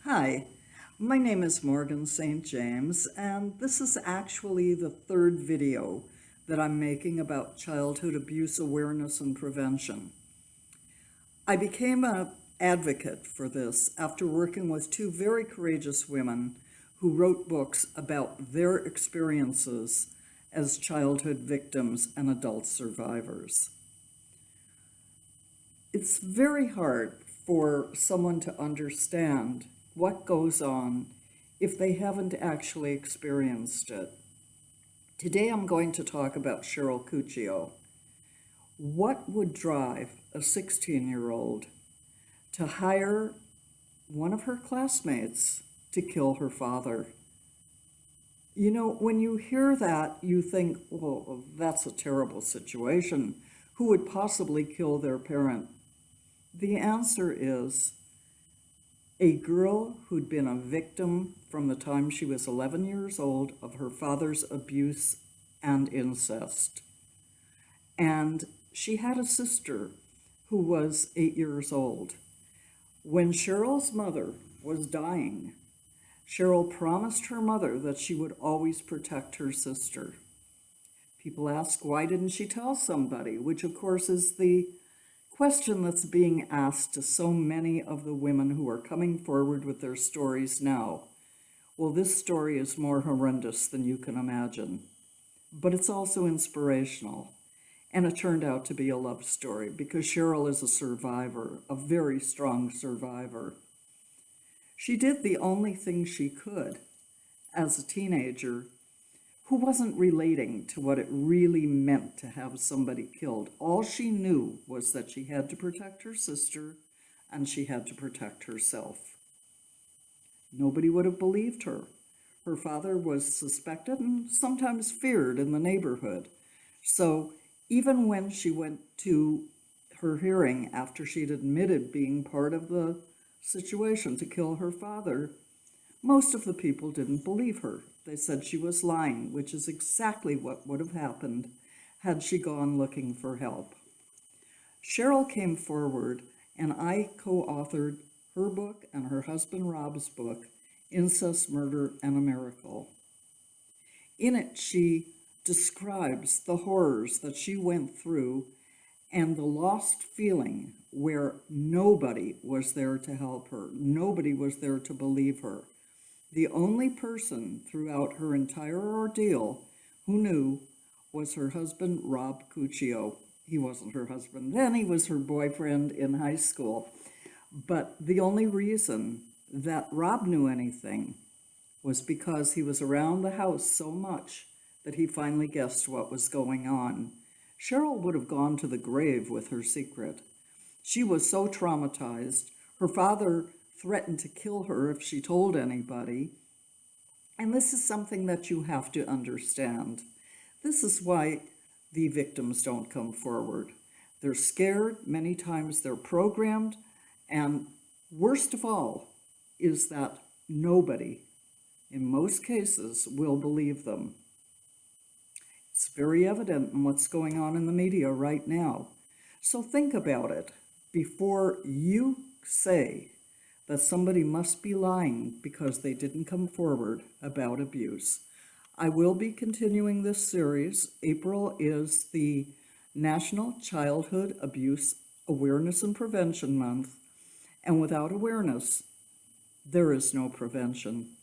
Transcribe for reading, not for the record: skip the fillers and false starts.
Hi, my name is Morgan St. James, and this is actually the third video that I'm making about childhood abuse awareness and prevention. I became an advocate for this after working with two very courageous women who wrote books about their experiences as childhood victims and adult survivors. It's very hard for someone to understand what goes on if they haven't actually experienced it. Today I'm going to talk about Cheryl Cuchillo. What would drive a 16-year-old to hire one of her classmates to kill her father? You know, when you hear that, you think, well, that's a terrible situation. Who would possibly kill their parent? The answer is a girl who'd been a victim from the time she was 11 years old of her father's abuse and incest. And she had a sister who was 8 years old. When Cheryl's mother was dying, Cheryl promised her mother that she would always protect her sister. People ask, why didn't she tell somebody? Which, of course, is the question that's being asked to so many of the women who are coming forward with their stories now. Well, this story is more horrendous than you can imagine, but it's also inspirational. And it turned out to be a love story because Cheryl is a survivor, a very strong survivor. She did the only thing she could as a teenager who wasn't relating to what it really meant to have somebody killed. All she knew was that she had to protect her sister and she had to protect herself. Nobody would have believed her. Her father was suspected and sometimes feared in the neighborhood. So even when she went to her hearing after she'd admitted being part of the situation to kill her father, most of the people didn't believe her. They said she was lying, which is exactly what would have happened had she gone looking for help. Cheryl came forward, and I co-authored her book and her husband Rob's book, Incest, Murder, and a Miracle. In it, she describes the horrors that she went through and the lost feeling where nobody was there to help her. Nobody was there to believe her. The only person throughout her entire ordeal who knew was her husband, Rob Cuccio. He wasn't her husband then, he was her boyfriend in high school. But the only reason that Rob knew anything was because he was around the house so much that he finally guessed what was going on. Cheryl would have gone to the grave with her secret. She was so traumatized. Her father threatened to kill her if she told anybody. And this is something that you have to understand. This is why the victims don't come forward. They're scared, many times they're programmed, and worst of all is that nobody, in most cases, will believe them. It's very evident in what's going on in the media right now. So think about it before you say that somebody must be lying because they didn't come forward about abuse. I will be continuing this series. April is the National Childhood Abuse Awareness and Prevention Month, and without awareness, there is no prevention.